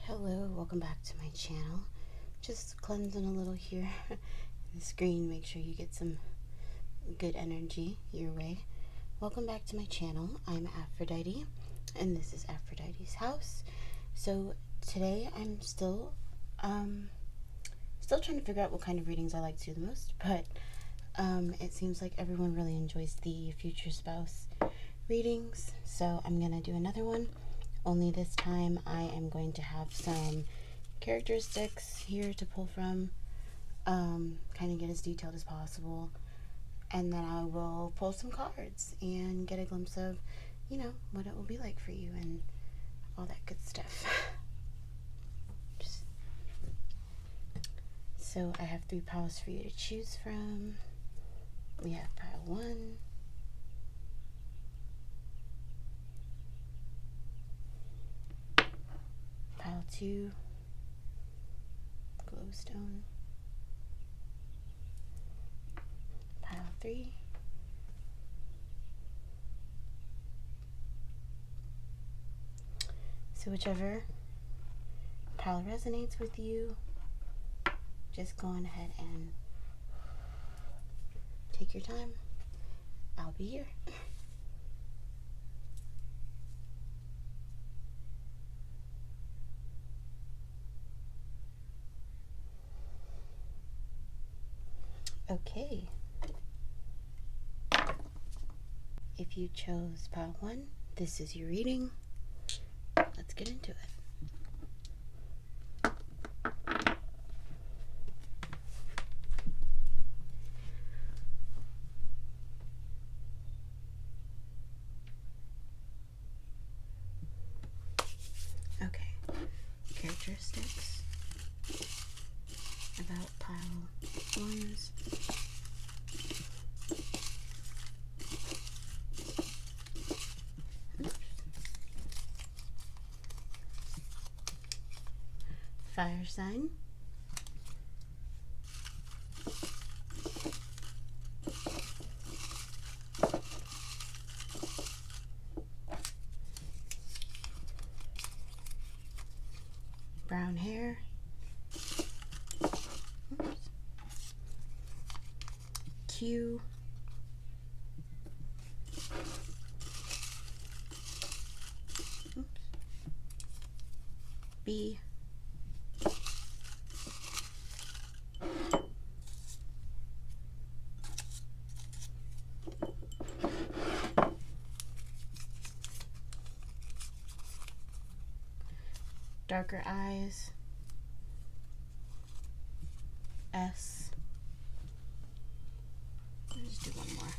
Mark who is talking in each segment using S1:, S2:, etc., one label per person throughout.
S1: Hello, welcome back to my channel. Just cleansing a little here the screen, make sure you get some good energy your way. Welcome back to my channel. I'm Aphrodite and this is Aphrodite's house. So today I'm still trying to figure out what kind of readings I like to do the most, but it seems like everyone really enjoys the future spouse readings, so I'm gonna do another one. Only this time I am going to have some characteristics here to pull from, kind of get as detailed as possible, and then I will pull some cards and get a glimpse of, what it will be like for you and all that good stuff. So I have 3 piles for you to choose from. We have pile 1, pile 2, glowstone, pile 3, so whichever pile resonates with you, just go on ahead and take your time. I'll be here. Okay. If you chose pile 1, this is your reading. Let's get into it. Okay. Characteristics about pile 1's. Fire sign. Brown hair. Oops. Q. Oops. B. Darker eyes. S. Let's do one more.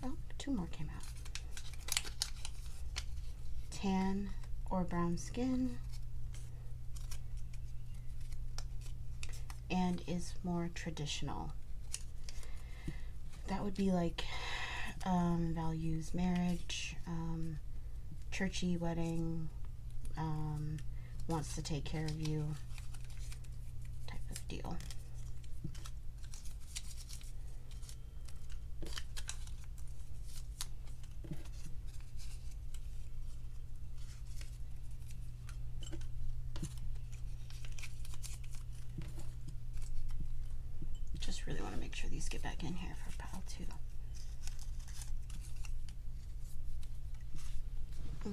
S1: Oh, 2 more came out. Tan or brown skin, and is more traditional. That would be like values marriage, churchy wedding, wants to take care of you type of deal. Just really want to make sure these get back in here for pile 2.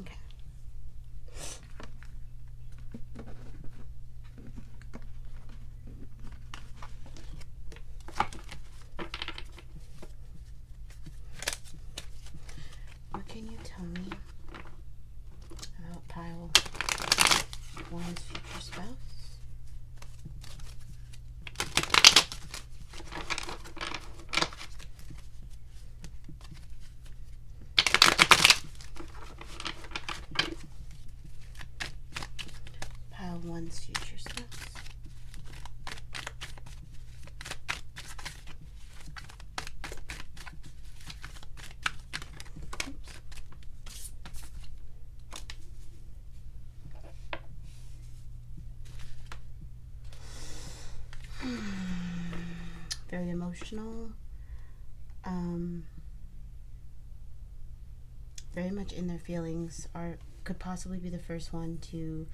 S1: Okay. What can you tell me about pile 1's future spouse? Pile 1's future spouse. Very emotional, um, very much in their feelings, could possibly be the first one to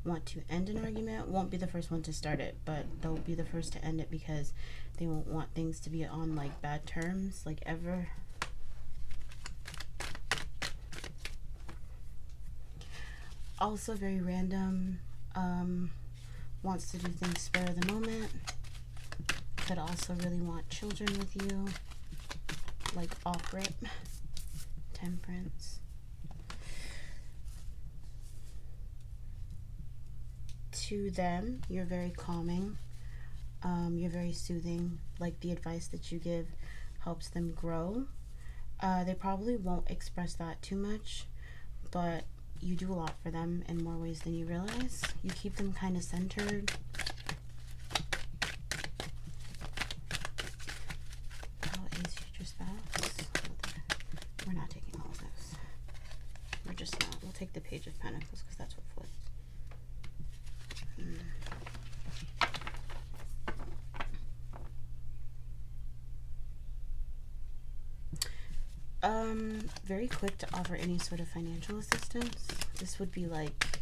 S1: want to end an argument. Won't be the first one to start it, but they'll be the first to end it because they won't want things to be on like bad terms, like ever. Also very random, wants to do things spur of the moment, could also really want children with you, like off rip. Temperance. To them, you're very calming, you're very soothing, like the advice that you give helps them grow. They probably won't express that too much, but you do a lot for them in more ways than you realize. You keep them kind of centered. How is future spouse? We're not taking all of those. We're just not. We'll take the Page of Pentacles because that's what flips. Very quick to offer any sort of financial assistance. This would be like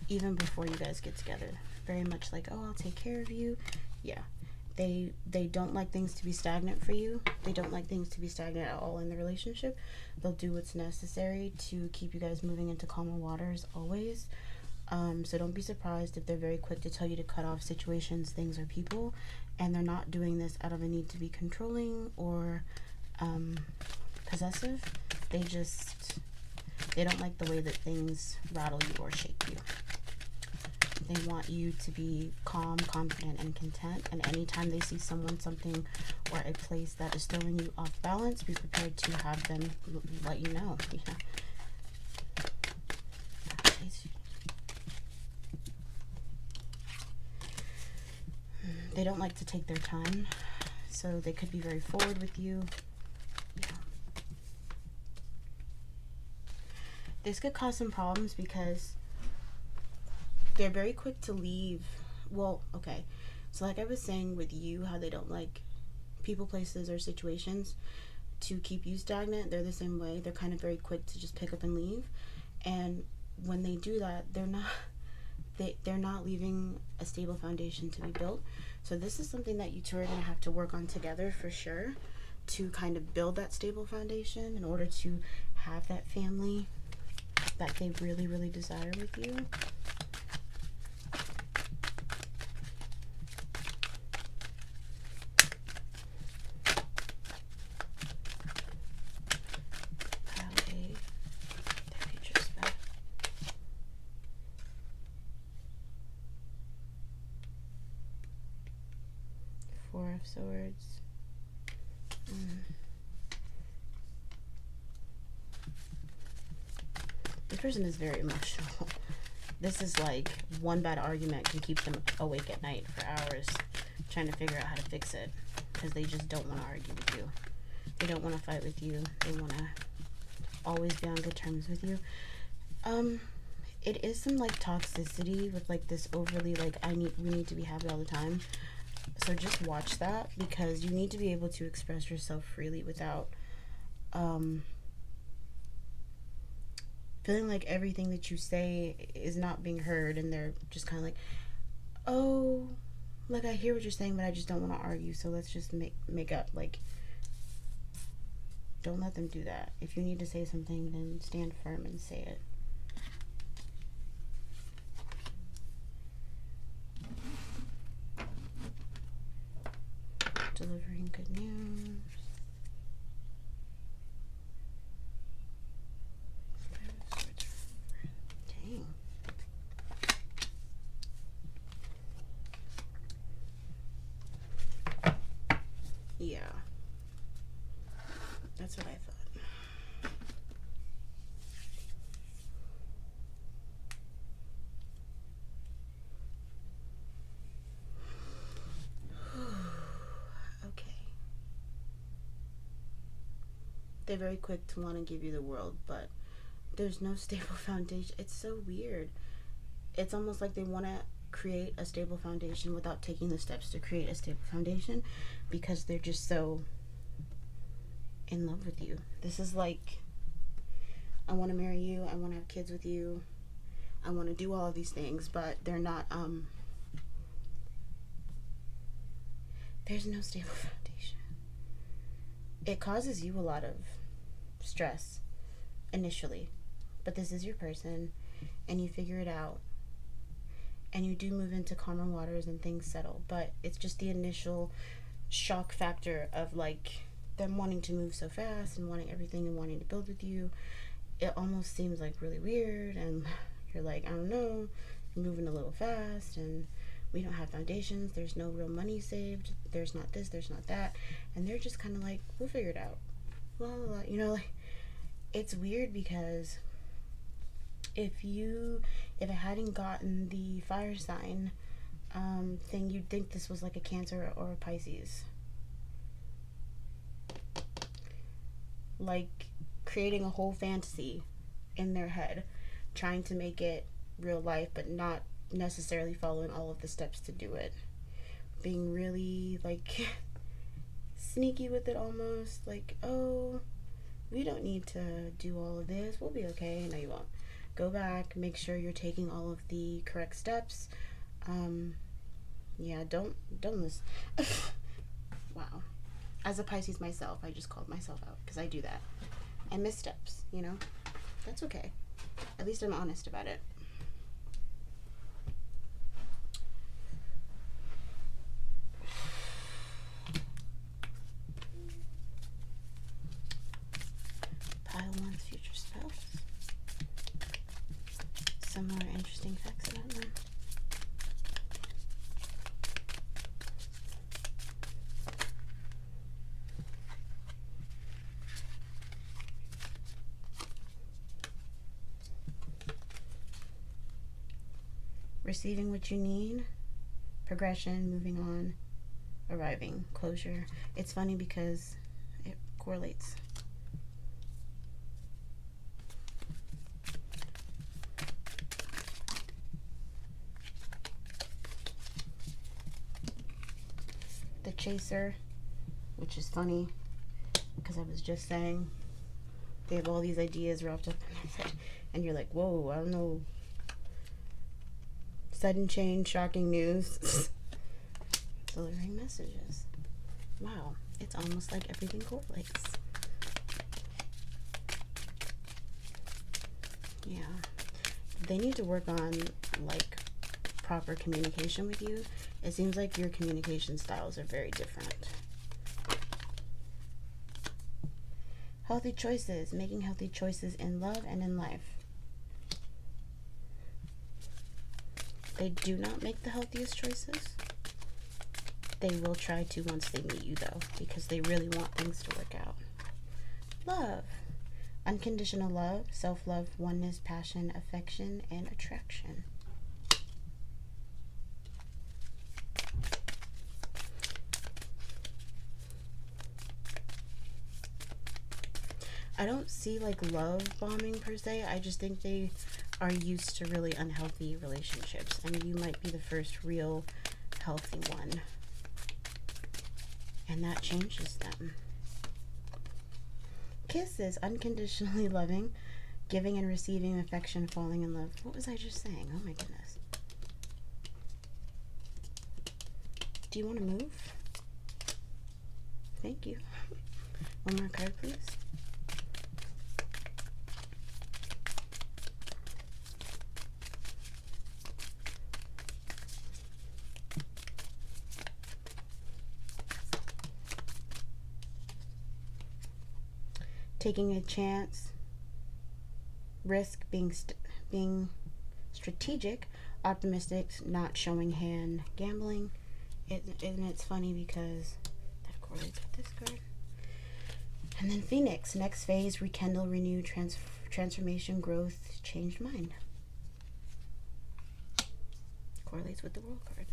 S1: even before you guys get together. Very much like, oh, I'll take care of you. Yeah. They don't like things to be stagnant for you. They don't like things to be stagnant at all in the relationship. They'll do what's necessary to keep you guys moving into calmer waters always. So don't be surprised if they're very quick to tell you to cut off situations, things, or people, and they're not doing this out of a need to be controlling or possessive. They don't like the way that things rattle you or shake you. They want you to be calm, confident, and content, and anytime they see someone, something, or a place that is throwing you off balance, be prepared to have them let you know. Yeah. They don't like to take their time, so they could be very forward with you. Yeah. This could cause some problems because they're very quick to leave. Well, okay. So like I was saying with you, how they don't like people, places, or situations to keep you stagnant. They're the same way. They're kind of very quick to just pick up and leave. And when they do that, they're not leaving a stable foundation to be built. So this is something that you two are going to have to work on together for sure, to kind of build that stable foundation in order to have that family that they really, really desire with you. Four of Swords. This person is very emotional. This is like one bad argument can keep them awake at night for hours trying to figure out how to fix it because they just don't want to argue with you. They don't want to fight with you. They want to always be on good terms with you. It is some like toxicity with like this overly like we need to be happy all the time. So just watch that because you need to be able to express yourself freely without feeling like everything that you say is not being heard and they're just kind of like, oh, like I hear what you're saying but I just don't want to argue, so let's just make up. Like, don't let them do that. If you need to say something, then stand firm and say it. Delivering good news. Dang. Yeah. That's what I thought. They're very quick to want to give you the world, but there's no stable foundation. It's so weird. It's almost like they want to create a stable foundation without taking the steps to create a stable foundation, because they're just so in love with you. This is like, I want to marry you, I want to have kids with you, I want to do all of these things, but they're not, there's no stable foundation. It causes you a lot of stress initially, but this is your person, and you figure it out, and you do move into calmer waters and things settle. But it's just the initial shock factor of like them wanting to move so fast and wanting everything and wanting to build with you. It almost seems like really weird, and you're like, I don't know, you're moving a little fast, and we don't have foundations, there's no real money saved, there's not this, there's not that, and they're just kind of like, we'll figure it out, blah, blah, blah. You know, like, it's weird because if it hadn't gotten the fire sign thing, you'd think this was like a Cancer or a Pisces. Like creating a whole fantasy in their head, trying to make it real life, but not necessarily following all of the steps to do it. Being really like sneaky with it almost, like, oh, we don't need to do all of this, we'll be okay. No, you won't. Go back, make sure you're taking all of the correct steps. Yeah, don't listen. Wow. As a Pisces myself, I just called myself out because I do that. I miss steps, you know? That's okay. At least I'm honest about it. Pile 1's future spouse. Some more interesting facts about them. Receiving what you need, progression, moving on, arriving, closure. It's funny because it correlates. The chaser, which is funny because I was just saying they have all these ideas wrapped up in their head, and you're like, whoa, I don't know. Sudden change, shocking news. Delivering messages. Wow, it's almost like everything correlates. Yeah, they need to work on like proper communication with you. It seems like your communication styles are very different. Healthy choices, making healthy choices in love and in life. They do not make the healthiest choices. They will try to once they meet you, though, because they really want things to work out. Love. Unconditional love, self-love, oneness, passion, affection, and attraction. I don't see like love bombing per se. I just think they are used to really unhealthy relationships, and you might be the first real healthy one, and that changes them. Kisses, unconditionally loving, giving and receiving affection, falling in love. What was I just saying? Oh my goodness. Do you want to move? Thank you. One more card, please. Taking a chance, risk, being strategic, optimistic, not showing hand, gambling. And it's funny because that correlates with this card. And then Phoenix, next phase, rekindle, renew, transformation, growth, changed mind. Correlates with the World card.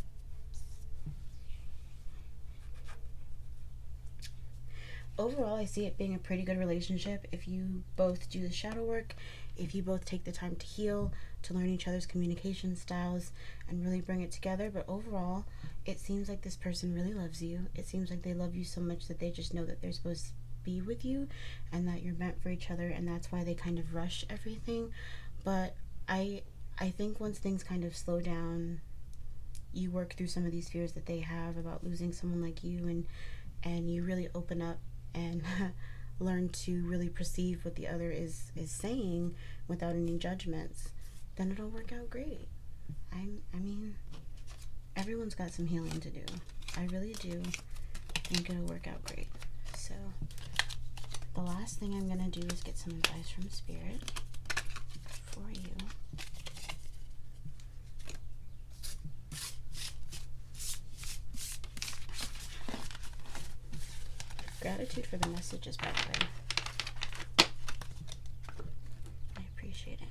S1: Overall, I see it being a pretty good relationship if you both do the shadow work, if you both take the time to heal, to learn each other's communication styles and really bring it together. But overall, it seems like this person really loves you. It seems like they love you so much that they just know that they're supposed to be with you and that you're meant for each other, and that's why they kind of rush everything. But I think once things kind of slow down, you work through some of these fears that they have about losing someone like you, and you really open up and learn to really perceive what the other is saying without any judgments, then it'll work out great. I mean, everyone's got some healing to do. I really do think it'll work out great. So the last thing I'm going to do is get some advice from Spirit for you. Gratitude for the messages, by the way. I appreciate it.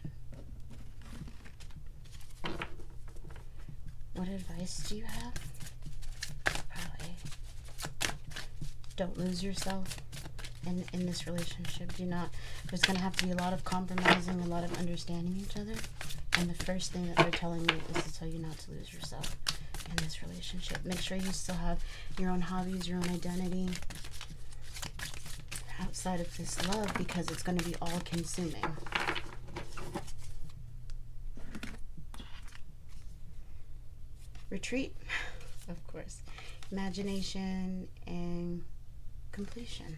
S1: What advice do you have? Probably don't lose yourself in this relationship. There's going to have to be a lot of compromising, a lot of understanding each other. And the first thing that they're telling me is to tell you not to lose yourself in this relationship. Make sure you still have your own hobbies, your own identity outside of this love, because it's going to be all consuming. Retreat, of course. Imagination and completion.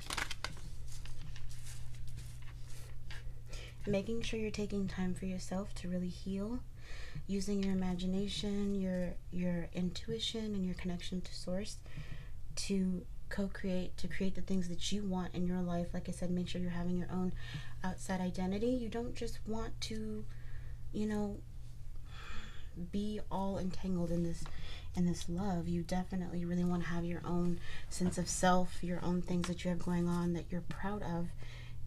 S1: Making sure you're taking time for yourself to really heal, using your imagination, your intuition, and your connection to source to co-create, to create the things that you want in your life. Like I said, make sure you're having your own outside identity. You don't just want to, be all entangled in this love. You definitely really want to have your own sense of self, your own things that you have going on that you're proud of,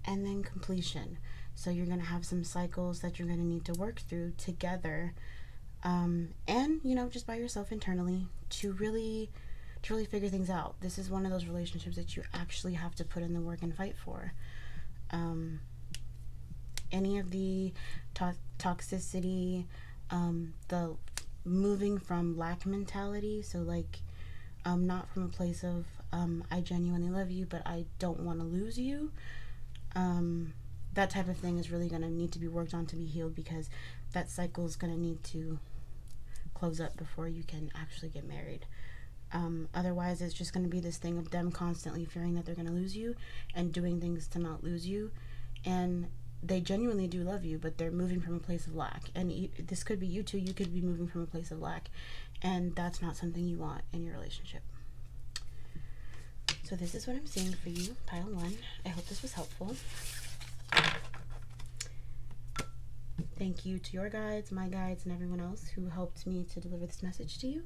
S1: and then completion. So you're going to have some cycles that you're going to need to work through together, and just by yourself internally to really figure things out. This is one of those relationships that you actually have to put in the work and fight for. Any of the toxicity, the moving from lack mentality, so not from a place of I genuinely love you but I don't want to lose you, that type of thing is really going to need to be worked on to be healed, because that cycle is going to need to close up before you can actually get married. Otherwise, it's just going to be this thing of them constantly fearing that they're going to lose you and doing things to not lose you. And they genuinely do love you, but they're moving from a place of lack. And this could be you too. You could be moving from a place of lack, and that's not something you want in your relationship. So this is what I'm seeing for you, pile 1. I hope this was helpful. Thank you to your guides, my guides, and everyone else who helped me to deliver this message to you.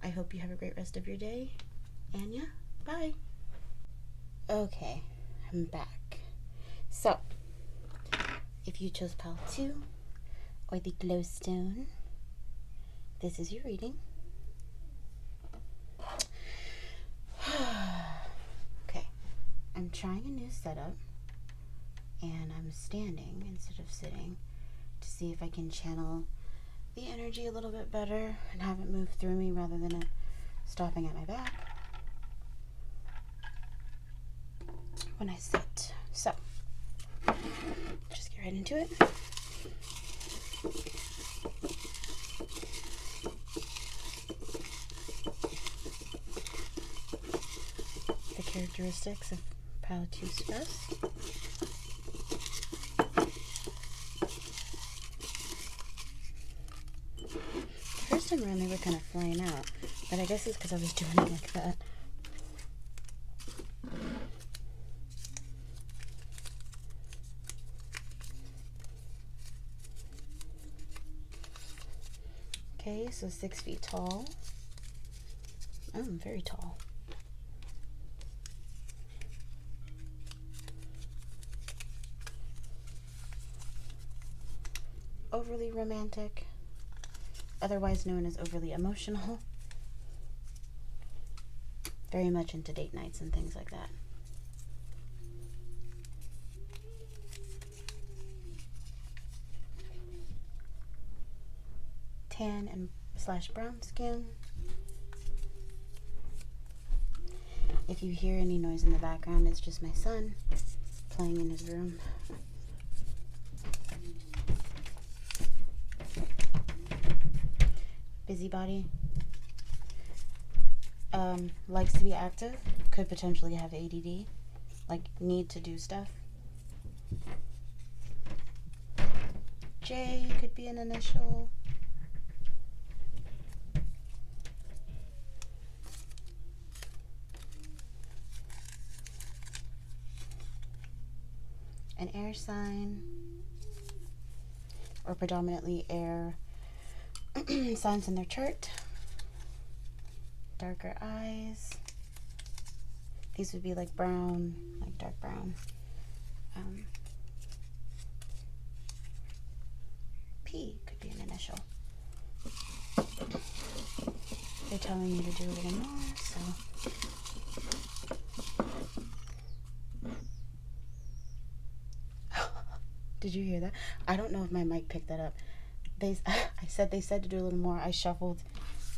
S1: I hope you have a great rest of your day. And yeah, bye. Okay, I'm back. So, if you chose pile 2 or the glowstone, this is your reading. Okay, I'm trying a new setup, and I'm standing instead of sitting to see if I can channel the energy a little bit better and have it move through me rather than it stopping at my back when I sit. So, just get right into it. The characteristics of pile 2 spouse. First time around they were kind of flying out, but I guess it's because I was doing it like that. Okay, so 6 feet tall. I'm very tall. Overly romantic, otherwise known as overly emotional. Very much into date nights and things like that. tan and / brown skin. If you hear any noise in the background, it's just my son playing in his room. Busybody. Likes to be active, could potentially have ADD, like need to do stuff. J could be an initial. An air sign, or predominantly air signs in their chart. Darker eyes. These would be like brown, like dark brown. P could be an initial. They're telling me to do a little more, so. Did you hear that? I don't know if my mic picked that up. They said to do a little more. I shuffled,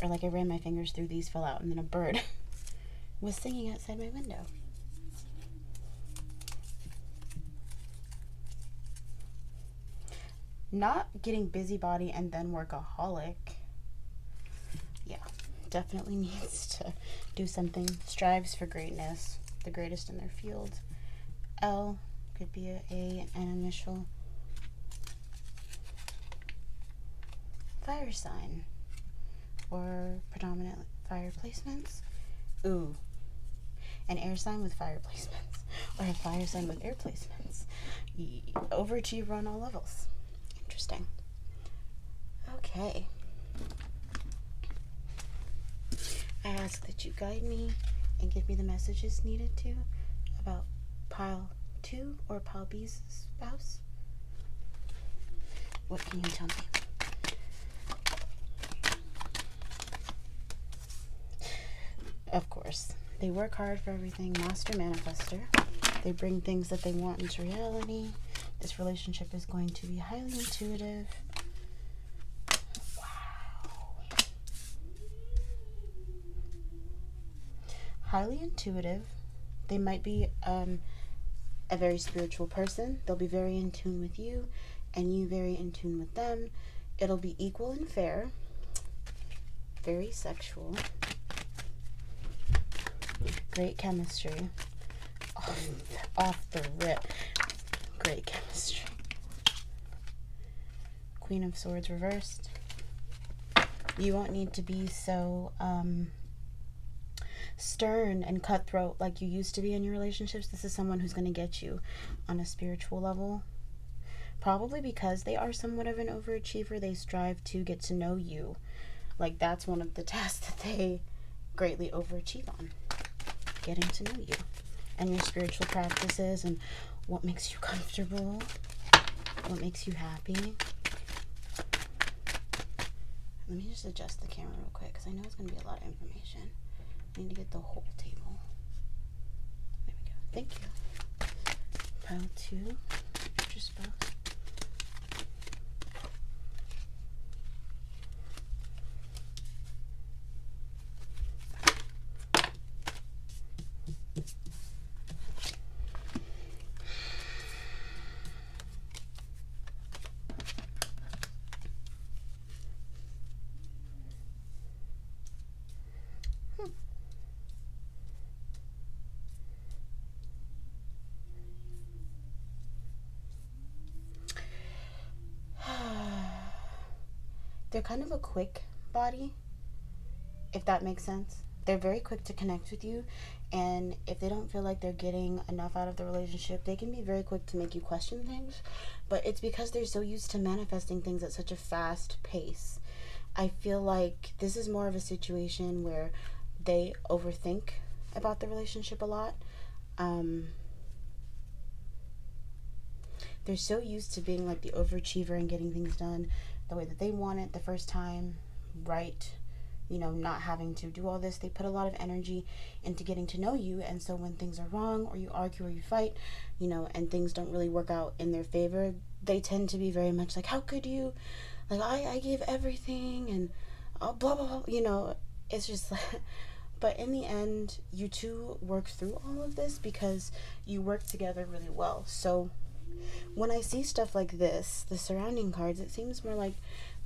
S1: or like I ran my fingers through, these fell out, and then a bird was singing outside my window. Not getting busybody and then workaholic. Yeah, definitely needs to do something. Strives for greatness, the greatest in their field. L could be an initial. Fire sign, or predominant fire placements. Ooh, an air sign with fire placements, or a fire sign with air placements. Overachiever on all levels. Interesting. Okay. I ask that you guide me and give me the messages needed to about pile 2 or pile B's spouse. What can you tell me? Of course, they work hard for everything. Master manifester. They bring things that they want into reality. This relationship is going to be highly intuitive. Wow. Highly intuitive. They might be a very spiritual person. They'll be very in tune with you, and you very in tune with them. It'll be equal and fair. Very sexual. Great chemistry. Off the rip. Great chemistry. Queen of Swords reversed. You won't need to be so stern and cutthroat like you used to be in your relationships. This is someone who's going to get you on a spiritual level. Probably because they are somewhat of an overachiever, they strive to get to know you. Like, that's one of the tasks that they greatly overachieve on. Getting to know you and your spiritual practices and what makes you comfortable, what makes you happy. Let me just adjust the camera real quick because I know it's going to be a lot of information. I need to get the whole table. There we go. Thank you. Pile 2, future spouse. They're kind of a quick body, if that makes sense. They're very quick to connect with you, and if they don't feel like they're getting enough out of the relationship, they can be very quick to make you question things, but it's because they're so used to manifesting things at such a fast pace. I feel like this is more of a situation where they overthink about the relationship a lot. They're so used to being like the overachiever and getting things done the way that they want it the first time, right? You know, not having to do all this. They put a lot of energy into getting to know you, and so when things are wrong, or you argue or you fight, you know, and things don't really work out in their favor, they tend to be very much like, how could you? like, I gave everything and blah, blah, blah, you know, it's just like, but in the end, you two work through all of this because you work together really well. So when I see stuff like this, the surrounding cards, it seems more like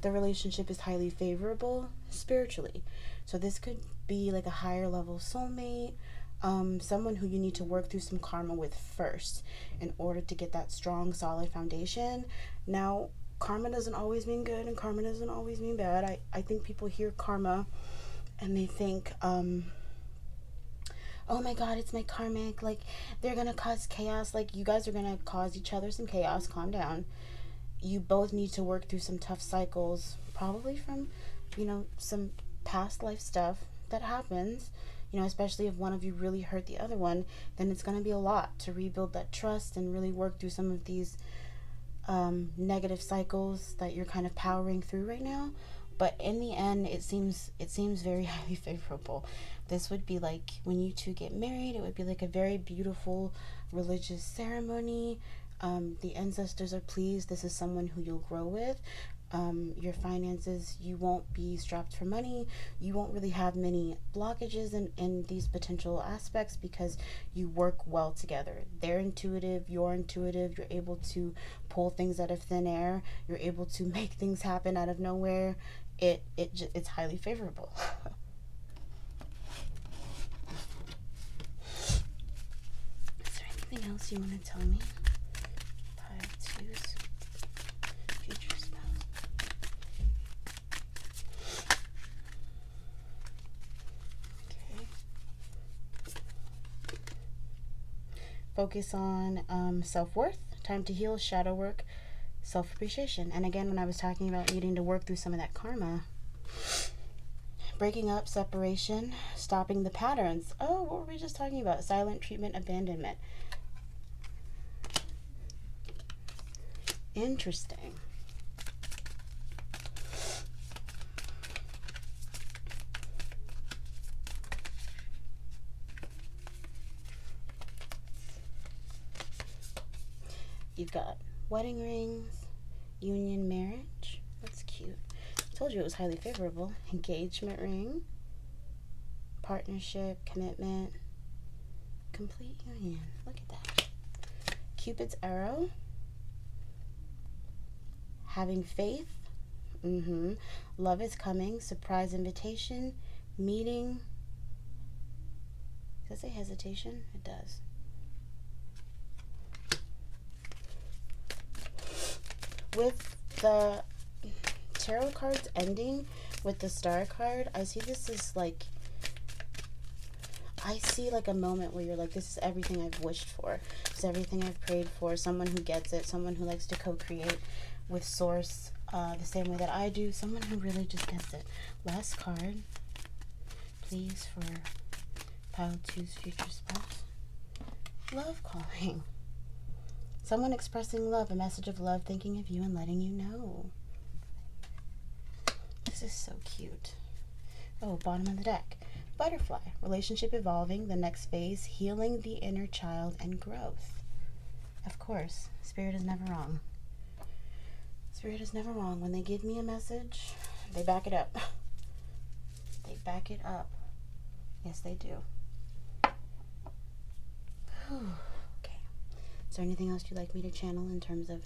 S1: the relationship is highly favorable spiritually. So this could be like a higher level soulmate, someone who you need to work through some karma with first in order to get that strong, solid foundation. Now, karma doesn't always mean good and karma doesn't always mean bad. I think people hear karma and they think, oh my god, it's my karmic, like they're gonna cause chaos, like you guys are gonna cause each other some chaos. Calm down. You both need to work through some tough cycles, probably from, you know, some past life stuff that happens. You know, especially if one of you really hurt the other one, then it's going to be a lot to rebuild that trust and really work through some of these negative cycles that you're kind of powering through right now. But in the end, it seems very highly favorable. This would be like when you two get married. It would be like a very beautiful religious ceremony. The ancestors are pleased. This is someone who you'll grow with. Your finances, you won't be strapped for money. You won't really have many blockages in these potential aspects because you work well together. They're intuitive, you're intuitive, you're able to pull things out of thin air, you're able to make things happen out of nowhere. It's highly favorable. Is there anything else you want to tell me? Pile twos, future spouse. Okay. Focus on self-worth, time to heal, shadow work, self-appreciation. And again, when I was talking about needing to work through some of that karma, breaking up, separation, stopping the patterns. Oh, what were we just talking about? Silent treatment, abandonment. Interesting. You've got wedding rings, union, marriage. That's cute. I told you it was highly favorable. Engagement ring, partnership, commitment, complete union. Look at that. Cupid's arrow, having faith. Love is coming, surprise invitation, meeting. Does it say hesitation? It does. With the tarot cards ending with the star card, I see this as like, I see like a moment where you're like, this is everything I've wished for. It's everything I've prayed for. Someone who gets it. Someone who likes to co-create with source the same way that I do. Someone who really just gets it. Last card, please, for pile two's future spouse. Love calling. Someone expressing love, a message of love, thinking of you and letting you know. This is so cute. Oh, bottom of the deck. Butterfly, relationship evolving, the next phase, healing the inner child and growth. Of course, Spirit is never wrong. Spirit is never wrong. When they give me a message, they back it up. They back it up. Yes, they do. Okay. Is there anything else you'd like me to channel in terms of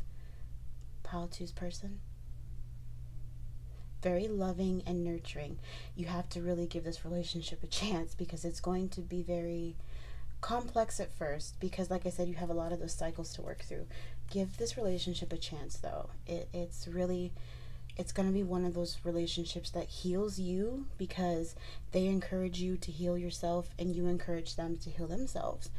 S1: pile two's person? Very loving and nurturing. You have to really give this relationship a chance because it's going to be very complex at first because, like I said, you have a lot of those cycles to work through. Give this relationship a chance, though. It's going to be one of those relationships that heals you because they encourage you to heal yourself and you encourage them to heal themselves.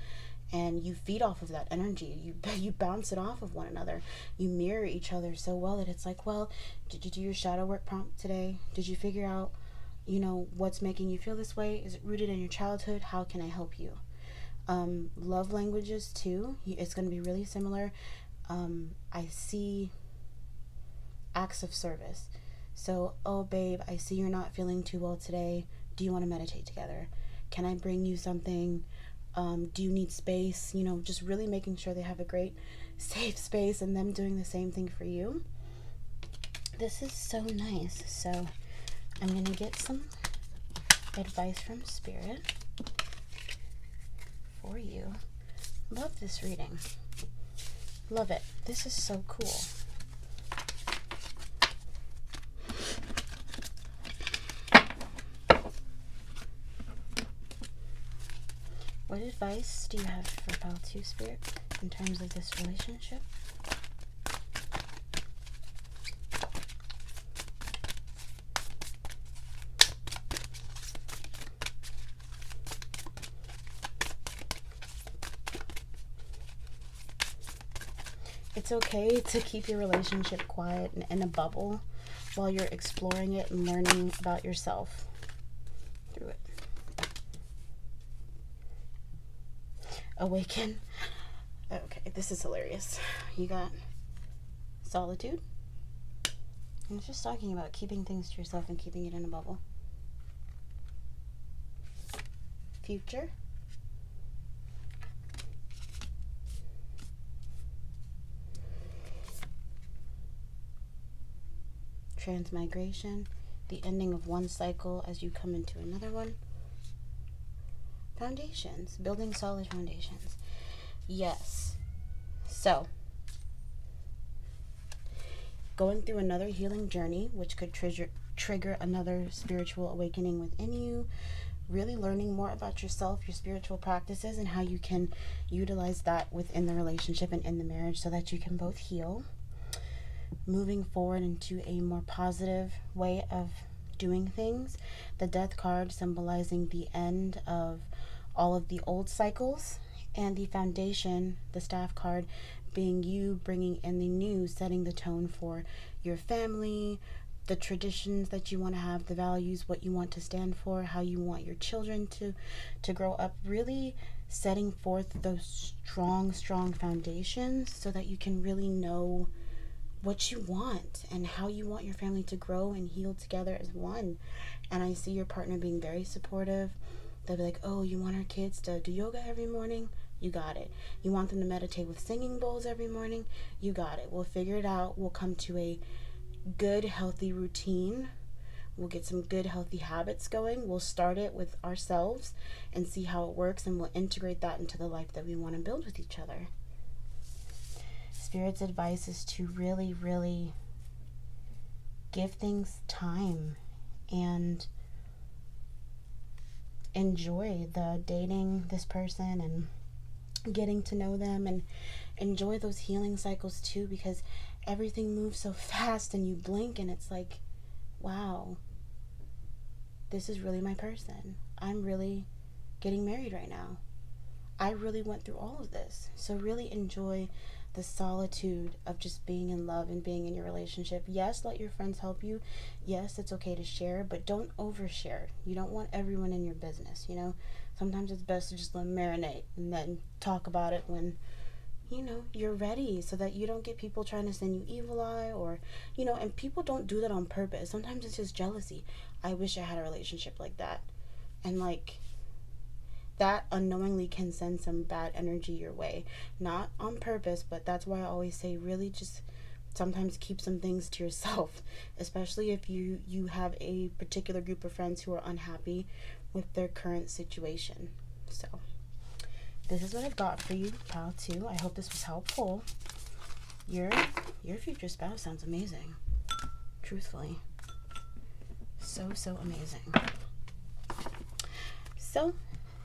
S1: And you feed off of that energy. You bounce it off of one another. You mirror each other so well that it's like, well, did you do your shadow work prompt today? Did you figure out, what's making you feel this way? Is it rooted in your childhood? How can I help you? Love languages too. It's going to be really similar. I see acts of service. So, oh babe, I see you're not feeling too well today. Do you want to meditate together? Can I bring you something? Do you need space? Just really making sure they have a great safe space and them doing the same thing for you. This is so nice. So I'm going to get some advice from Spirit for you. Love this reading. Love it. This is so cool. What advice do you have for Pile 2, Spirit, in terms of this relationship? It's okay to keep your relationship quiet and in a bubble while you're exploring it and learning about yourself through it. Awaken. Okay, this is hilarious. You got solitude. And it's just talking about keeping things to yourself and keeping it in a bubble. Future. Transmigration, the ending of one cycle as you come into another one. Foundations, building solid foundations. Yes. So, going through another healing journey, which could trigger another spiritual awakening within you. Really learning more about yourself, your spiritual practices, and how you can utilize that within the relationship and in the marriage so that you can both heal. Moving forward into a more positive way of doing things. The Death card symbolizing the end of all of the old cycles, and the Foundation, the Staff card, being you bringing in the new, setting the tone for your family, the traditions that you want to have, the values, what you want to stand for, how you want your children to grow up. Really setting forth those strong foundations so that you can really know what you want and how you want your family to grow and heal together as one. And I see your partner being very supportive. They'll be like, oh, you want our kids to do yoga every morning? You got it. You want them to meditate with singing bowls every morning? You got it. We'll figure it out. We'll come to a good, healthy routine. We'll get some good, healthy habits going. We'll start it with ourselves and see how it works, and we'll integrate that into the life that we want to build with each other. Spirit's advice is to really, really give things time and enjoy the dating this person and getting to know them, and enjoy those healing cycles too, because everything moves so fast and you blink and it's like, wow, this is really my person. I'm really getting married right now. I really went through all of this. So really enjoy the solitude of just being in love and being in your relationship. Yes, let your friends help you. Yes, it's okay to share, but don't overshare. You don't want everyone in your business, you know? Sometimes it's best to just let them marinate and then talk about it when, you know, you're ready, so that you don't get people trying to send you evil eye, or, you know, and people don't do that on purpose. Sometimes it's just jealousy. I wish I had a relationship like that. And like, that unknowingly can send some bad energy your way. Not on purpose, but that's why I always say really just sometimes keep some things to yourself, especially if you have a particular group of friends who are unhappy with their current situation. So this is what I've got for you, Pile 2. I hope this was helpful. Your future spouse sounds amazing. Truthfully. So amazing. So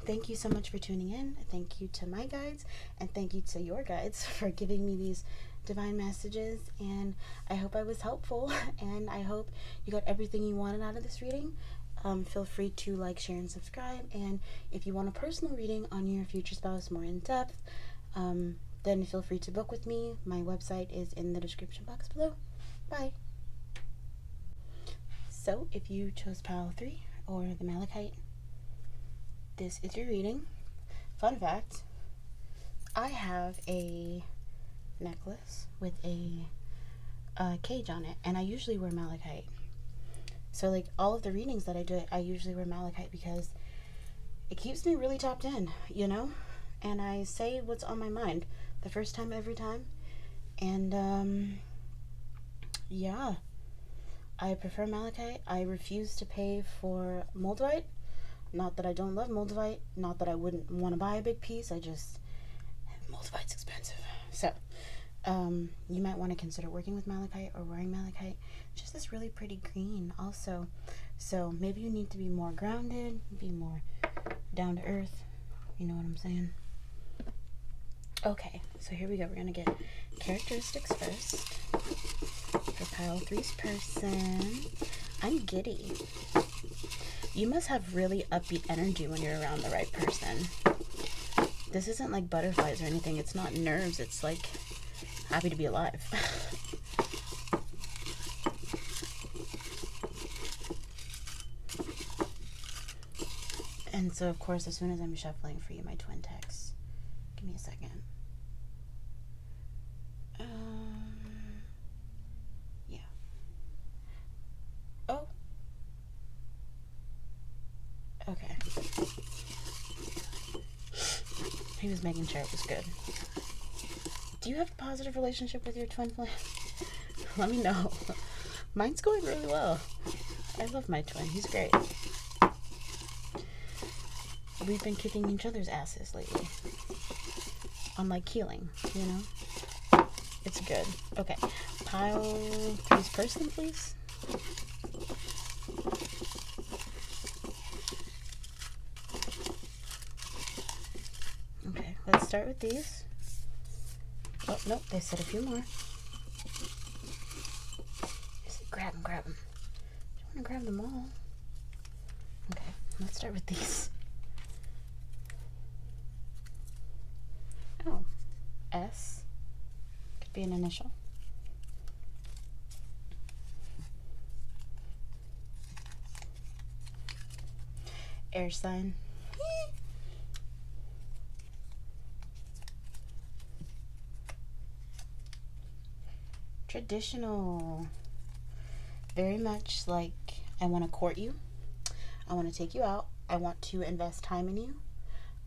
S1: thank you so much for tuning in. Thank you to my guides, and thank you to your guides for giving me these divine messages. And I hope I was helpful, and I hope you got everything you wanted out of this reading. Feel free to like, share, and subscribe. And if you want a personal reading on your future spouse more in depth, then feel free to book with me. My website is in the description box below. Bye. So if you chose Pile 3 or the Malachite, this is your reading. Fun fact, I have a necklace with a cage on it, and I usually wear Malachite. So like all of the readings that I do, I usually wear Malachite because it keeps me really tapped in, you know? And I say what's on my mind the first time every time. And yeah, I prefer malachite. I refuse to pay for moldavite. Not that I don't love moldavite. Not that I wouldn't want to buy a big piece. I just, moldavite's expensive. So, you might want to consider working with malachite or wearing malachite. It's just this really pretty green also. So maybe you need to be more grounded, be more down to earth. You know what I'm saying? Okay, so here we go. We're going to get characteristics first. For pile 3's person, I'm giddy. You must have really upbeat energy when you're around the right person. This isn't like butterflies or anything. It's not nerves. It's like happy to be alive. And so, of course, as soon as I'm shuffling for you, my twin text. Give me a second. Yeah. Oh. Okay. He was making sure it was good. Do you have a positive relationship with your twin flame? Let me know. Mine's going really well. I love my twin. He's great. We've been kicking each other's asses lately. On like healing, you know? It's good. Okay. Pile 3's person, please. Okay, let's start with these. Oh, nope, they said a few more. Grab them, grab them. Do you want to grab them all? Okay, let's start with these. Oh, S. Could be an initial. Air sign. Traditional. Very much like I want to court you. I want to take you out. I want to invest time in you.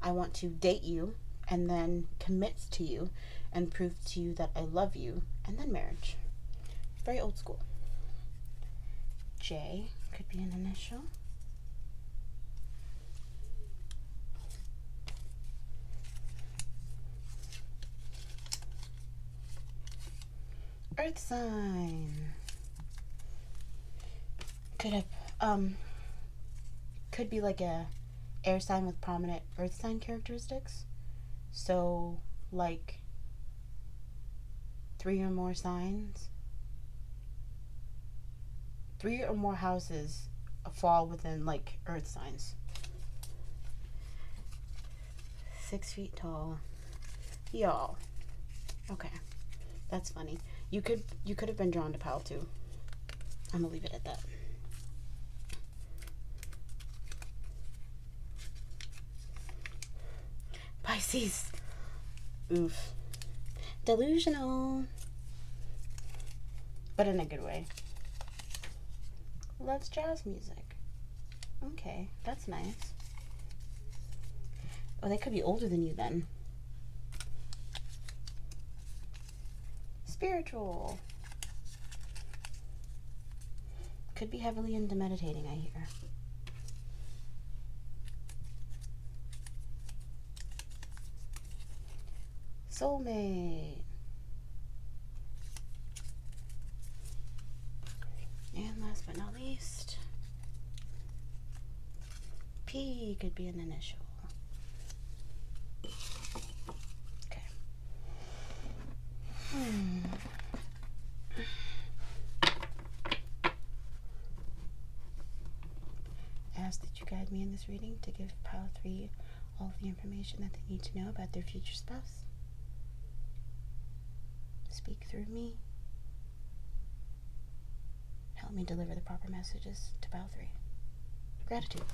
S1: I want to date you and then commit to you and prove to you that I love you, and then marriage. Very old school. J could be an initial. Earth sign. Could be like a air sign with prominent earth sign characteristics. So like 3 or more signs, 3 or more houses fall within like earth signs. 6 feet tall. Y'all. Okay. That's funny. You could have been drawn to pile 2. I'm gonna leave it at that. Pisces. Oof. Delusional. But in a good way. Loves jazz music. Okay, that's nice. Oh, they could be older than you then. Spiritual. Could be heavily into meditating, I hear. Soulmate. And last but not least, P could be an initial. Okay. Ask that you guide me in this reading to give pile 3 all of the information that they need to know about their future spouse. Speak through me. Help me deliver the proper messages to pile 3. Gratitude.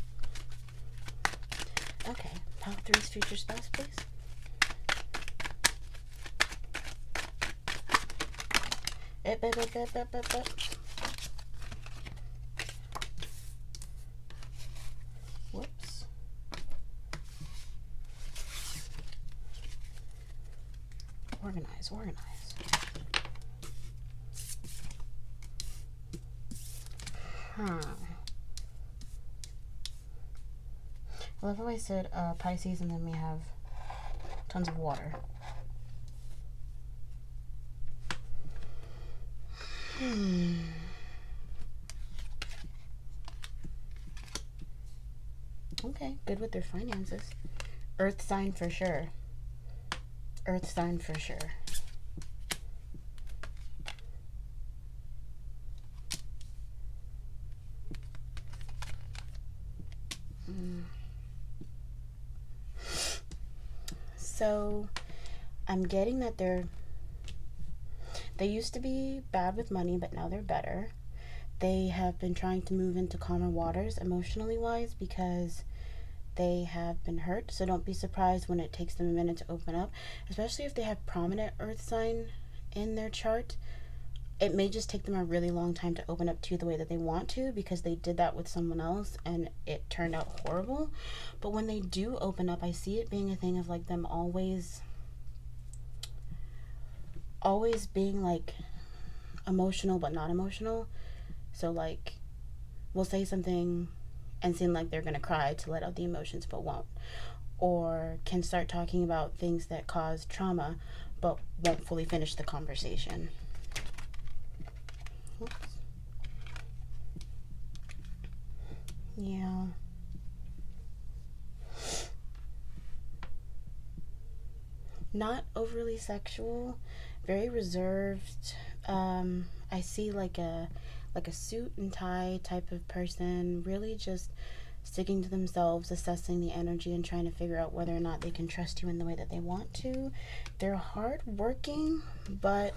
S1: Okay, pile 3's future spouse, please. Whoops. Organize, organize. I love how I said Pisces and then we have tons of water. Okay, good with their finances. Earth sign for sure. Earth sign for sure. So I'm getting that they used to be bad with money, but now they're better. They have been trying to move into calmer waters emotionally wise because they have been hurt. So don't be surprised when it takes them a minute to open up, especially if they have prominent earth sign in their chart. It may just take them a really long time to open up to you the way that they want to, because they did that with someone else and it turned out horrible. But when they do open up, I see it being a thing of like them always being like emotional but not emotional. So like we'll say something and seem like they're gonna cry to let out the emotions but won't, or can start talking about things that cause trauma but won't fully finish the conversation. Oops. Yeah. Not overly sexual, very reserved. I see like a suit and tie type of person, really just sticking to themselves, assessing the energy and trying to figure out whether or not they can trust you in the way that they want to. They're hardworking, but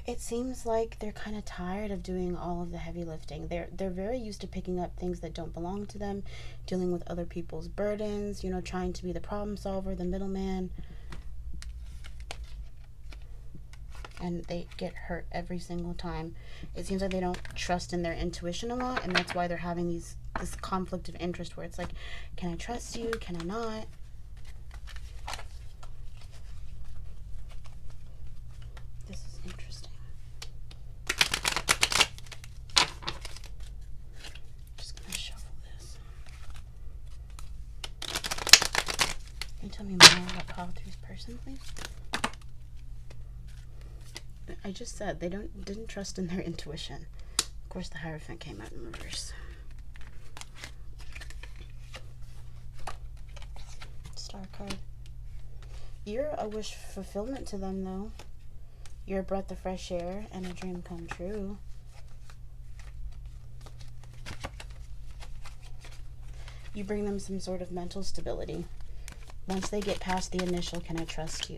S1: it seems like they're kind of tired of doing all of the heavy lifting. They're very used to picking up things that don't belong to them, dealing with other people's burdens, you know, trying to be the problem solver, the middleman. And they get hurt every single time. It seems like they don't trust in their intuition a lot, and that's why they're having this conflict of interest where it's like, can I trust you? Can I not? This is interesting. Just gonna shuffle this. Can you tell me more about Paul Three's person, please? I just said they didn't trust in their intuition. Of course, the Hierophant came out in reverse. Star card. You're a wish fulfillment to them, though. You're a breath of fresh air and a dream come true. You bring them some sort of mental stability. Once they get past the initial, can I trust you?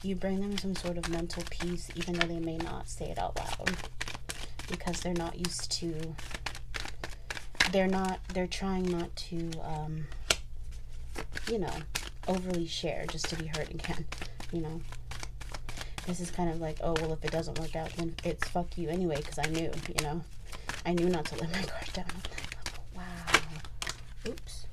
S1: You bring them some sort of mental peace, even though they may not say it out loud, because they're not used to, they're trying not to, you know, overly share just to be heard again, you know. This is kind of like, oh, well, if it doesn't work out, then it's fuck you anyway, because I knew, you know. I knew not to let my guard down. Wow. Oops.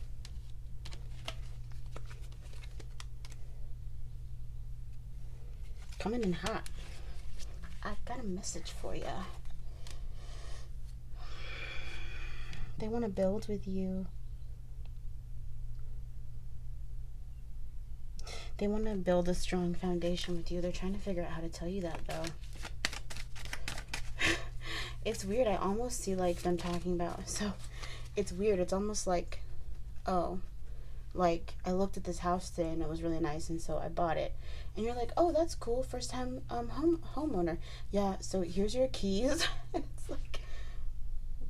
S1: Coming in hot. I've got a message for you. They want to build with you. They want to build a strong foundation with you. They're trying to figure out how to tell you that, though. It's weird. I almost see like them talking about, so it's weird. It's almost like, oh, like I looked at this house today and it was really nice, and so I bought it. And you're like, oh, that's cool, first time homeowner. Yeah, so here's your keys. And it's like,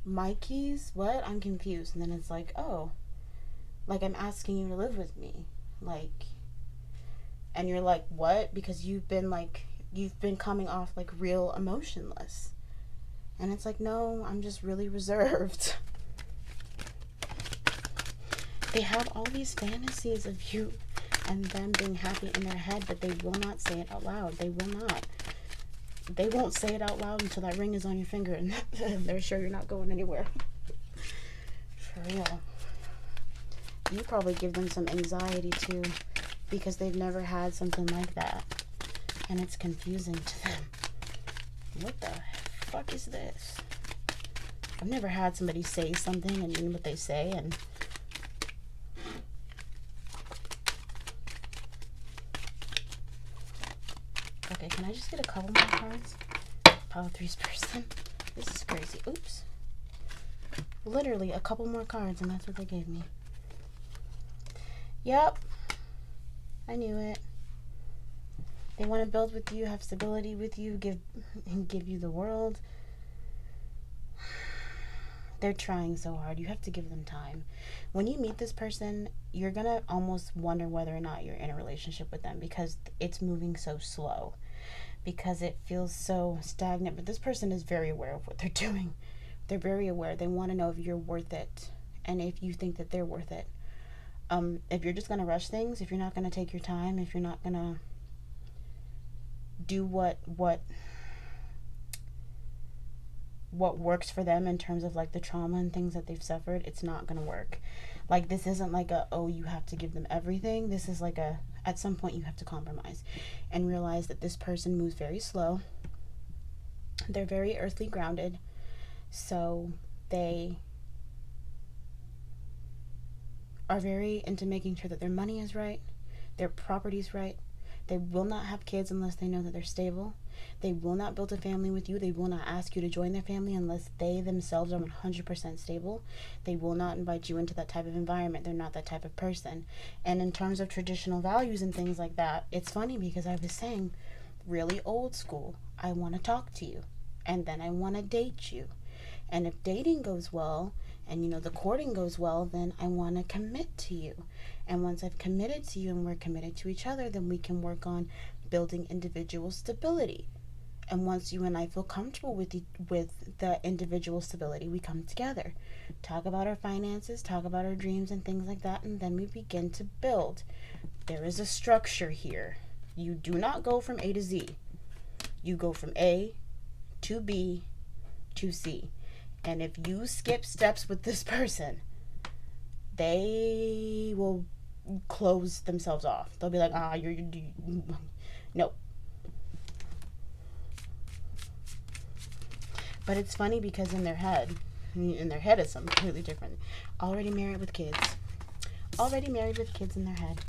S1: my keys? What? I'm confused. And then it's like, oh, like I'm asking you to live with me, like, and you're like, what? Because you've been coming off like real emotionless. And it's like, no, I'm just really reserved. They have all these fantasies of you and them being happy in their head, but they will not say it out loud. They will not. They won't say it out loud until that ring is on your finger and they're sure you're not going anywhere. For real. You probably give them some anxiety too, because they've never had something like that. And it's confusing to them. What the fuck is this? I've never had somebody say something and mean what they say, and okay, can I just get a couple more cards? Pile of threes person. This is crazy. Oops. Literally a couple more cards, and that's what they gave me. Yep. I knew it. They want to build with you, have stability with you, give you the world. They're trying so hard. You have to give them time. When you meet this person, you're going to almost wonder whether or not you're in a relationship with them, because it's moving so slow, because it feels so stagnant. But this person is very aware of what they're doing. They're very aware. They want to know if you're worth it, and if you think that they're worth it. If you're just going to rush things, if you're not going to take your time, if you're not going to do what works for them in terms of like the trauma and things that they've suffered, it's not going to work. Like, this isn't like you have to give them everything. This is like at some point you have to compromise and realize that this person moves very slow. They're very earthly grounded. So they are very into making sure that their money is right, their property's right. They will not have kids unless they know that they're stable. They will not build a family with you. They will not ask you to join their family unless they themselves are 100% stable. They will not invite you into that type of environment. They're not that type of person. And in terms of traditional values and things like that, it's funny because I was saying really old school. I want to talk to you, and then I want to date you. And if dating goes well, and the courting goes well, then I want to commit to you. And once I've committed to you and we're committed to each other, then we can work on building individual stability. And once you and I feel comfortable with the individual stability, we come together, talk about our finances, talk about our dreams and things like that, and then we begin to build. There is a structure here. You do not go from A to Z. You go from A to B to C. And if you skip steps with this person, they will close themselves off. They'll be like, no. But it's funny because in their head is something completely different. Already married with kids. Already married with kids in their head.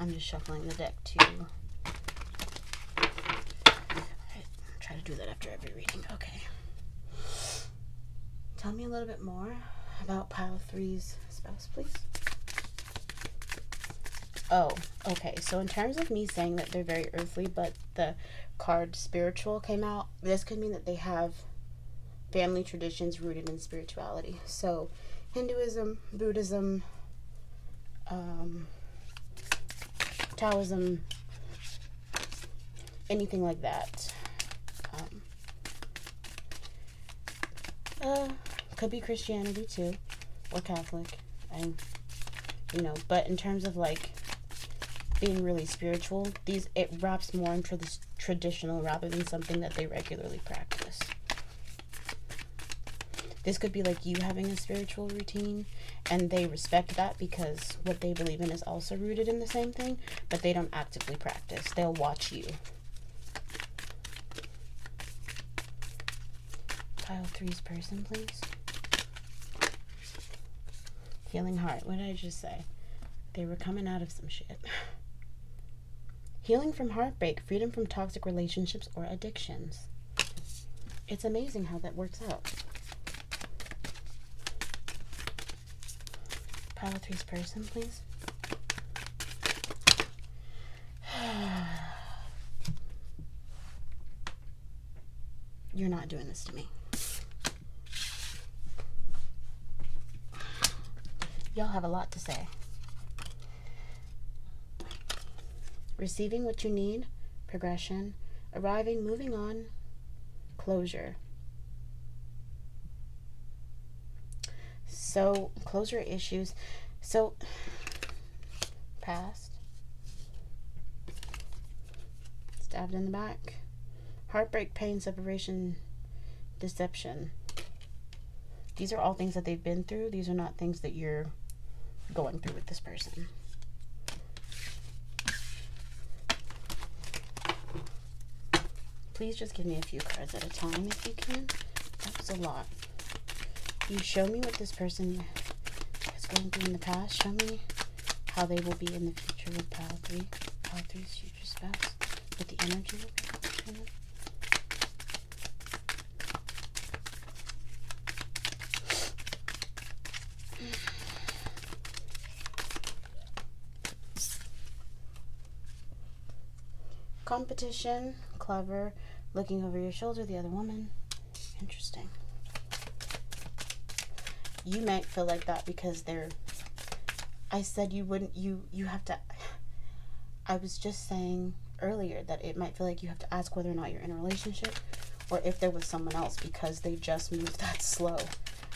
S1: I'm just shuffling the deck too. Try to do that after every reading. Okay. Tell me a little bit more about Pile of Threes spouse, please. Oh, okay. So in terms of me saying that they're very earthly, but the card spiritual came out, this could mean that they have family traditions rooted in spirituality. So Hinduism, Buddhism, Taoism, anything like that. Could be Christianity too, or Catholic. But in terms of like being really spiritual, it wraps more into this traditional rather than something that they regularly practice. This could be like you having a spiritual routine, and they respect that because what they believe in is also rooted in the same thing, but they don't actively practice. They'll watch you. Pile of Threes person, please. Healing heart. What did I just say? They were coming out of some shit. Healing from heartbreak, freedom from toxic relationships or addictions. It's amazing how that works out. Pile of Threes person, please. You're not doing this to me. Y'all have a lot to say. Receiving what you need, progression, arriving, moving on, closure. So, closure issues. So, past. Stabbed in the back. Heartbreak, pain, separation, deception. These are all things that they've been through. These are not things that you're going through with this person. Please just give me a few cards at a time if you can. That was a lot. You show me what this person is going through in the past. Show me how they will be in the future with pile 3. Pile 3's future spouse. What the energy will be. Competition, clever, looking over your shoulder, the other woman. Interesting. You might feel like that because they're, I said you wouldn't, you have to, I was just saying earlier that it might feel like you have to ask whether or not you're in a relationship or if there was someone else because they just move that slow.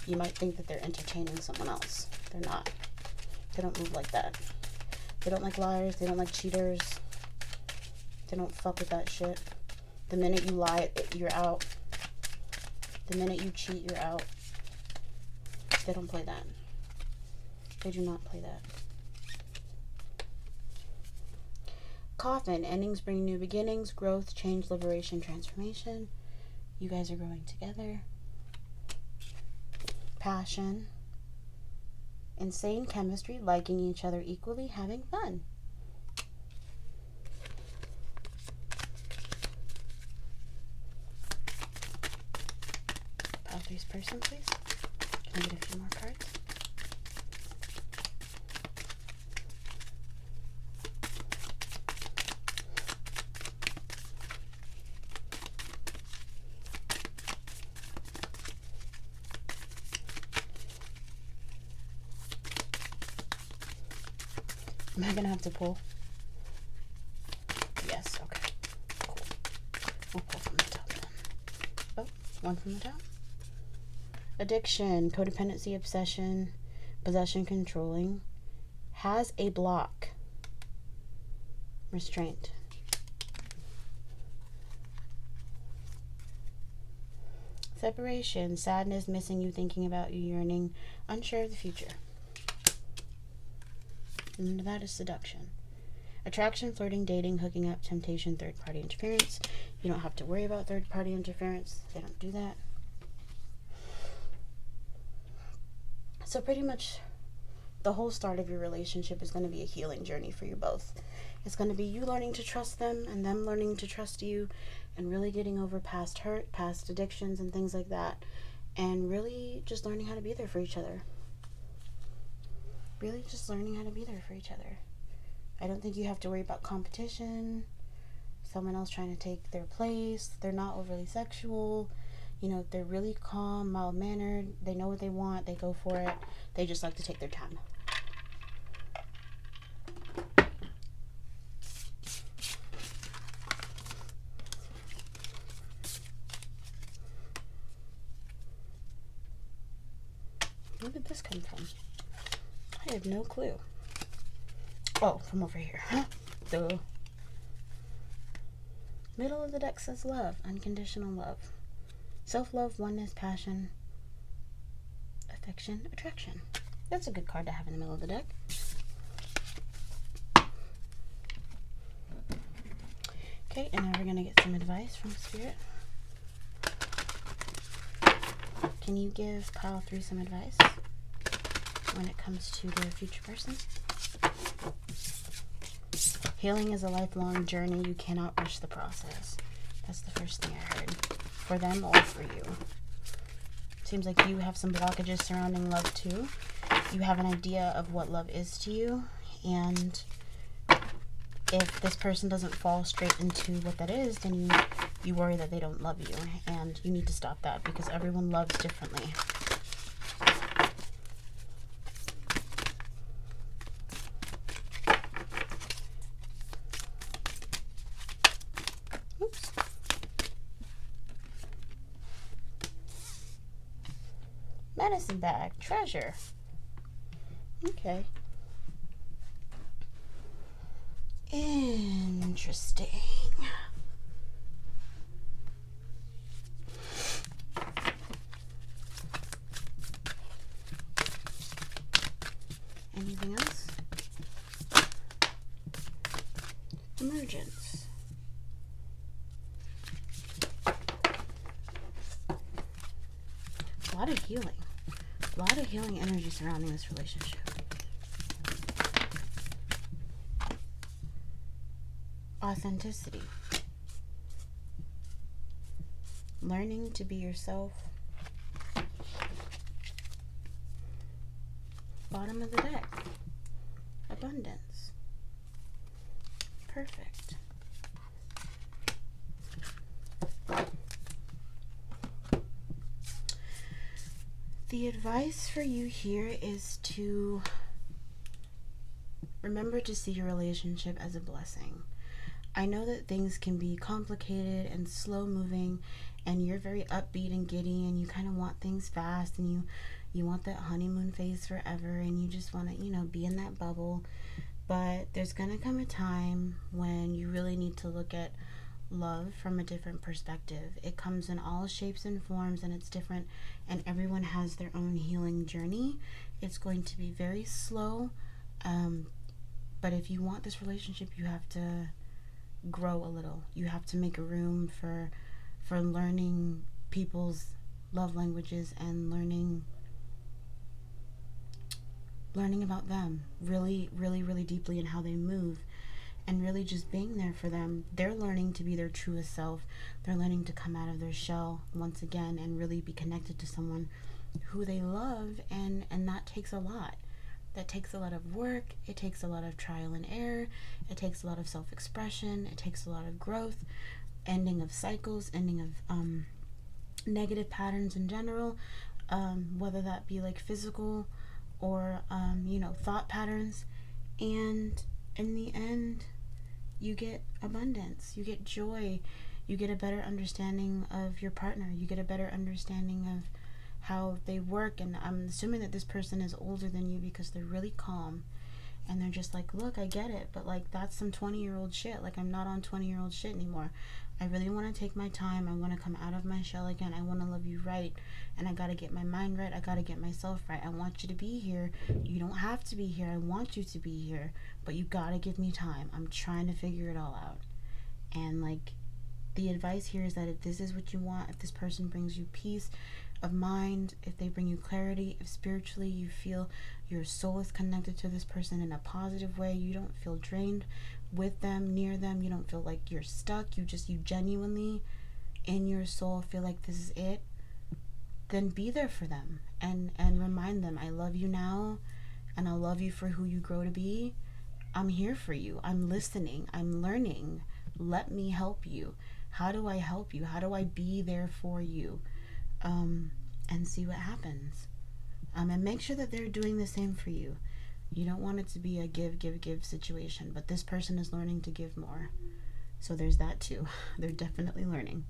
S1: You might think that they're entertaining someone else. They're not. They don't move like that. They don't like liars. They don't like cheaters. They don't fuck with that shit. The minute you lie, you're out. The minute you cheat, you're out. They don't play that. They do not play that. Coffin. Endings bring new beginnings, growth, change, liberation, transformation. You guys are growing together. Passion. Insane chemistry, liking each other equally, having fun. Pile 3's person, please. Can I get a few more cards? Am I gonna have to pull? Yes, okay. Cool. We'll pull from the top then. Oh, one from the top. Addiction, codependency, obsession, possession, controlling. Has a block. Restraint. Separation, sadness, missing you, thinking about you, yearning, unsure of the future. And that is seduction. Attraction, flirting, dating, hooking up, temptation, third-party interference. You don't have to worry about third-party interference. They don't do that. So pretty much the whole start of your relationship is going to be a healing journey for you both. It's going to be you learning to trust them and them learning to trust you and really getting over past hurt, past addictions and things like that. And really just learning how to be there for each other. Really just learning how to be there for each other. I don't think you have to worry about competition, someone else trying to take their place. They're not overly sexual. You know, they're really calm, mild-mannered. They know what they want. They go for it. They just like to take their time. Where did this come from? I have no clue. Oh, from over here. Huh? Duh. Middle of the deck says love. Unconditional love. Self-love, oneness, passion, affection, attraction. That's a good card to have in the middle of the deck. Okay, and now we're going to get some advice from Spirit. Can you give pile 3 some advice when it comes to their future person? Healing is a lifelong journey. You cannot rush the process. That's the first thing I heard. For them or for you. Seems like you have some blockages surrounding love too. You have an idea of what love is to you, and if this person doesn't fall straight into what that is, then you worry that they don't love you, and you need to stop that because everyone loves differently. Oops. Medicine bag, treasure. Okay. Interesting. Anything else? Emergence. lot of healing. A lot of healing energy surrounding this relationship. Authenticity. Learning to be yourself. Bottom of the deck. Abundance. Perfect. The advice for you here is to remember to see your relationship as a blessing. I know that things can be complicated and slow moving, and you're very upbeat and giddy, and you kind of want things fast, and you want that honeymoon phase forever, and you just want to, be in that bubble. But there's going to come a time when you really need to look at love from a different perspective. It comes in all shapes and forms, and it's different, and everyone has their own healing journey. It's going to be very slow, but if you want this relationship, you have to grow a little. You have to make a room for learning people's love languages and learning about them really, really, really deeply and how they move, and really just being there for them. They're learning to be their truest self. They're learning to come out of their shell once again and really be connected to someone who they love, and that takes a lot. That takes a lot of work. It takes a lot of trial and error. It takes a lot of self-expression. It takes a lot of growth, ending of cycles, ending of negative patterns in general, whether that be like physical or thought patterns. And in the end, you get abundance, you get joy, you get a better understanding of your partner, you get a better understanding of how they work. And I'm assuming that this person is older than you because they're really calm, and they're just like, look, I get it, but like, that's some 20-year-old shit. Like, I'm not on 20-year-old shit anymore. I really want to take my time. I want to come out of my shell again. I want to love you right, and I got to get my mind right. I got to get myself right. I want you to be here. You don't have to be here. I want you to be here, but you got to give me time. I'm trying to figure it all out. And like, the advice here is that if this is what you want, if this person brings you peace of mind, if they bring you clarity, if spiritually you feel your soul is connected to this person in a positive way, you don't feel drained with them, near them, you don't feel like you're stuck, you genuinely in your soul feel like this is it, then be there for them and remind them, I love you now, and I'll love you for who you grow to be. I'm here for you. I'm listening. I'm learning. Let me help you. How do I help you? How do I be there for you? And see what happens. And make sure that they're doing the same for you. You don't want it to be a give situation, but this person is learning to give more. So there's that too. They're definitely learning.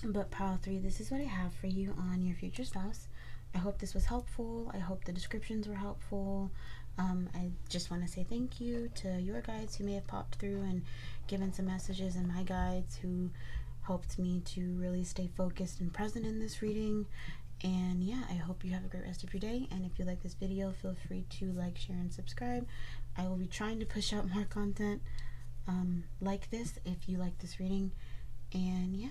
S1: But pile 3, this is what I have for you on your future spouse. I hope this was helpful. I hope the descriptions were helpful. I just want to say thank you to your guides who may have popped through and given some messages, and my guides who helped me to really stay focused and present in this reading. And yeah, I hope you have a great rest of your day. And if you like this video, feel free to like, share, and subscribe. I will be trying to push out more content like this if you like this reading. And yeah.